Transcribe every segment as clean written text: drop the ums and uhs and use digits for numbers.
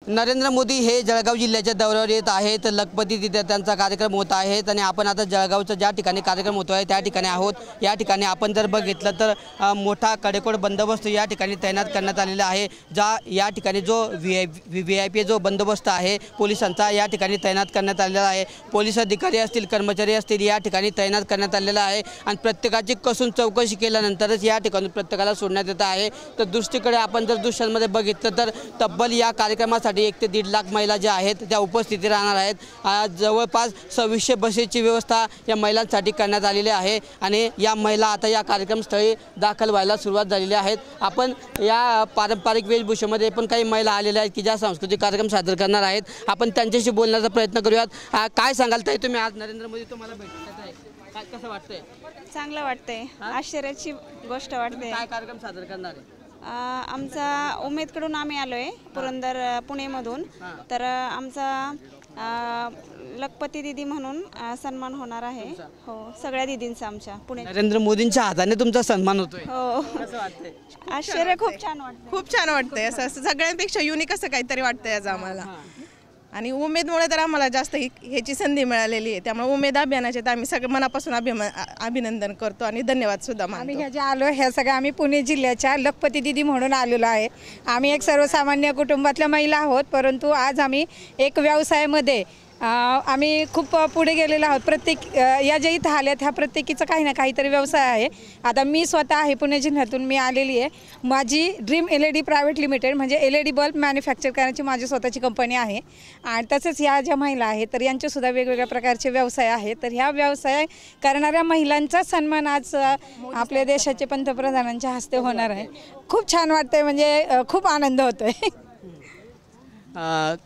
नरेंद्र मोदी हे जळगाव जिल्ह्याच्या दौऱ्यावर येत आहेत। लखपती तिथे त्यांचा कार्यक्रम होत आहे आणि आपण आता जळगावचा ज्या ठिकाणी कार्यक्रम होतो आहे त्या ठिकाणी आहोत। या ठिकाणी आपण जर बघितलं तर मोठा कडेकोट बंदोबस्त या ठिकाणी तैनात करण्यात आलेला आहे। या ठिकाणी जो VIP जो बंदोबस्त आहे पोलिसांचा या ठिकाणी तैनात करण्यात आलेला आहे। पोलीस अधिकारी असतील कर्मचारी असतील या ठिकाणी तैनात करण्यात आलेला आहे आणि प्रत्येकाची कसून चौकशी केल्यानंतरच या ठिकाणी प्रत्येकाला सोडण्यात येत आहे। तर दुसरीकडे आपण जर दृश्यांमध्ये बघितलं तर तब्बल या कार्यक्रमासाठी 1 ते 1.5 लाख महिला ज्या आहेत त्या उपस्थिती राहणार आहेत। जवळपास 2600 बसेसची व्यवस्था या महिलांसाठी करण्यात आलेली आहे आणि या महिला आता या कार्यक्रमस्थळी दाखल व्हायला सुरुवात झालेली आहेत। आपण या पारंपरिक वेशभूषेमध्ये पण काही महिला आलेल्या आहेत की ज्या सांस्कृतिक कार्यक्रम सादर करणार आहेत। आपण त्यांच्याशी बोलण्याचा प्रयत्न करूयात। काय सांगाल ताई, तुम्ही आज नरेंद्र मोदी तुम्हाला भेटत आहे, काय कसं वाटतंय? चांगलं वाटतंय, आश्चर्याची गोष्ट वाटते। काय कार्यक्रम सादर करणार आहे? आमचा उमेदकडून आम्ही आलोय पुरंदर पुणेमधून। तर आमचा लखपती दीदी म्हणून सन्मान होणार आहे। हो, सगळ्या दीदींचा आमच्या पुणे नरेंद्र मोदींच्या हाताने तुमचा सन्मान होतोय। हो, कसं वाटतंय? आश्चर्य खूप छान वाटतं, खूप छान वाटतंय। असं सगळ्यांपेक्षा युनिक असं काहीतरी वाटतंय आज आम्हाला आणि उमेदमुळे तर आम्हाला जास्त ह्याची संधी मिळालेली आहे। त्यामुळे उमेद अभियानाचे तर आम्ही सगळे मनापासून अभिनंदन करतो आणि धन्यवाद सुद्धा मानतो। आम्ही ह्या ज्या आलो ह्या सगळ्या आम्ही पुणे जिल्ह्याच्या लखपती दीदी म्हणून आलेलो आहे। आम्ही एक सर्वसामान्य कुटुंबातल्या महिला आहोत, परंतु आज आम्ही एक व्यवसायामध्ये आम्ही खूप पुढे गेलेलो आहोत। प्रत्येक या ज्या इथं आल्यात ह्या प्रत्येकीचा काही ना काहीतरी व्यवसाय आहे। आता मी स्वतः आहे पुणे जिल्ह्यातून मी आलेली आहे। माझी ड्रीम LED प्रायव्हेट लिमिटेड म्हणजे LED बल्ब मॅन्युफॅक्चर करण्याची माझी स्वतःची कंपनी आहे आणि तसेच ह्या ज्या महिला आहेत तर यांचेसुद्धा वेगवेगळ्या प्रकारचे व्यवसाय आहेत। तर ह्या व्यवसाय करणाऱ्या महिलांचा सन्मान आज आपल्या देशाचे पंतप्रधानांच्या हस्ते होणार आहे। खूप छान वाटतंय, म्हणजे खूप आनंद होतोय।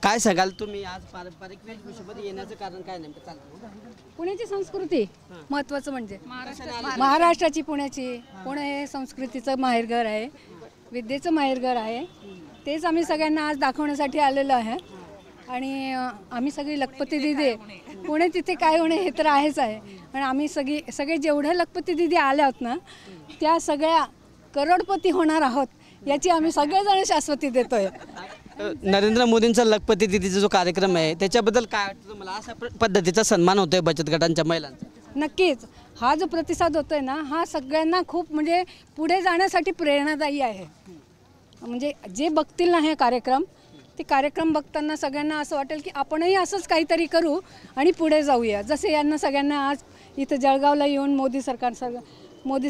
काय सांगाल तुम्ही आज पारंपरिक वेशभूषेमध्ये येण्याचं कारण काय नेमकं? चालतं पुण्याची संस्कृती महत्त्वाचं म्हणजे महाराष्ट्राची पुणे हे संस्कृतीचं माहेरघर आहे, विद्येचं माहेरघर आहे। तेच आम्ही सगळ्यांना आज दाखवण्यासाठी आलेलो आहे आणि आम्ही सगळी लखपती दीदी पुणे तिथे काय होणे हे तर आहेच आहे, पण आम्ही सगळे जेवढ्या लखपती दीदी आल्या आहोत ना त्या सगळ्या करोडपती होणार आहोत याची आम्ही सगळेजण शाश्वती देतोय। नरेंद्र मोदींचा लखपती दीदीचा जो कार्यक्रम आहे त्याच्याबद्दल काय वाटतं तुम्हाला? अशा पद्धतीचा सन्मान होतोय बचत गटांच्या महिलांचा? नक्कीच हा जो प्रतिसाद होतोय ना हा सगळ्यांना खूप म्हणजे पुढे जाण्यासाठी प्रेरणादायी आहे। म्हणजे जे बघतील ना हे कार्यक्रम ते कार्यक्रम बघताना सगळ्यांना असं वाटेल की आपणही असंच काहीतरी करू आणि पुढे जाऊया। जसे यांना सगळ्यांना आज इथं जळगावला येऊन मोदी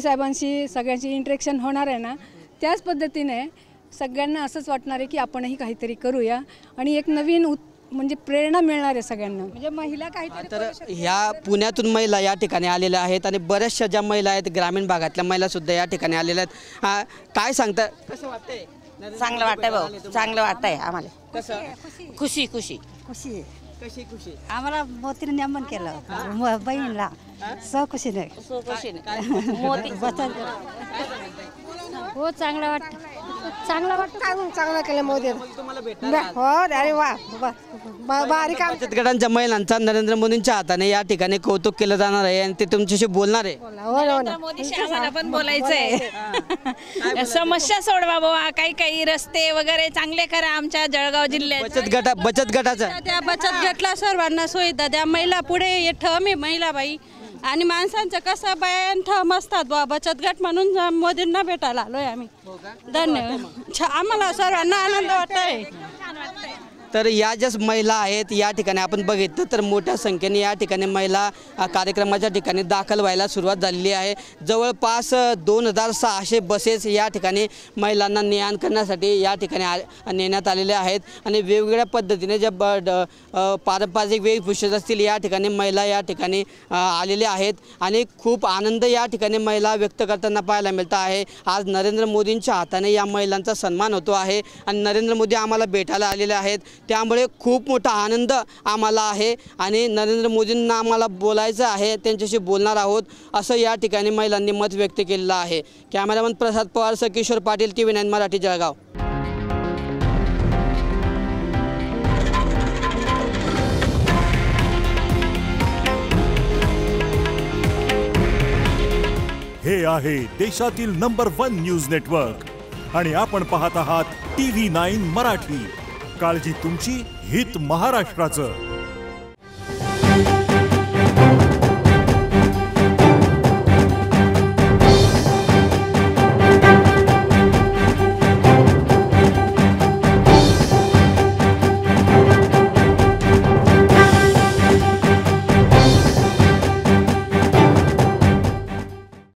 साहेबांशी सगळ्यांची इंटरेक्शन होणार आहे ना, त्याच पद्धतीने सगळ्यांना असंच वाटणार आहे की आपणही काहीतरी करूया आणि एक नवीन म्हणजे प्रेरणा मिळणार आहे सगळ्यांना। म्हणजे महिला काहीतरी तर ह्या पुण्यातून महिला या ठिकाणी आलेल्या आहेत आणि बऱ्याचशा ज्या महिला आहेत ग्रामीण भागातल्या महिला सुद्धा या ठिकाणी आलेल्या आहेत। काय सांगता, कसं वाटतंय? चांगलं वाटतंय भाऊ, चांगलं वाटतंय आम्हाला। कसं खुशी खुशी कशी खुशी? आम्हाला मोदीने नेमन केलं बहिणीला खुशीने मोदी हो चांगलं वाटतं, चांगलं केलं मोदी। तुम्हाला भेटणार हो, अरे वा, बारीक बचत गटांच्या महिलांचा नरेंद्र मोदींच्या हाताने या ठिकाणी कौतुक केलं जाणार आहे आणि ते तुमच्याशी बोलणार आहे। मोदीशी आम्हाला पण बोलायचंय। समस्या सोडवा बाबा, काही रस्ते वगैरे चांगले करा आमच्या जळगाव जिल्ह्यात। बचत गटाचा त्या बचत गटला सर्वांना सुविधा द्या। महिला पुढे ठम आहे महिलाबाई आणि माणसांचं कसं बाया ठम असतात बा बचत गट म्हणून मोदींना भेटायला आलोय आम्ही। धन्यवाद, आम्हाला सर्वांना आनंद वाटतोय। तर या ज्या महिला आहेत या ठिकाणी आपण बघितलं तर मोठ्या संख्येने या ठिकाणी महिला कार्यक्रमाच्या ठिकाणी दाखल व्हायला सुरुवात झालेली आहे। जवळपास 2600 बसेस या ठिकाणी महिलांना ने-आण करण्यासाठी या ठिकाणी नेण्यात आलेल्या आहेत आणि वेगवेगळ्या पद्धतीने ज्या पारंपरिक वेशभूषेत असतील या ठिकाणी महिला या ठिकाणी आलेल्या आहेत आणि खूप आनंद या ठिकाणी महिला व्यक्त करताना पाहायला मिळत आहे। आज नरेंद्र मोदींच्या हाताने या महिलांचा सन्मान होतो आहे आणि नरेंद्र मोदी आम्हाला भेटायला आलेले आहेत, त्यामुळे खूप मोठा आनंद आम्हाला आहे आणि नरेंद्र मोदींना आम्हाला बोलायचं आहे, त्यांच्याशी बोलणार आहोत असं या ठिकाणी महिलांनी मत व्यक्त केलेलं आहे। कॅमेरामन प्रसाद पवार, किशोर पाटील, TV9 मराठी, जळगाव। हे आहे देशातील नंबर 1 न्यूज नेटवर्क आणि आपण पाहत आहात TV9 मराठी। काळजी तुमची, हित महाराष्ट्राचं.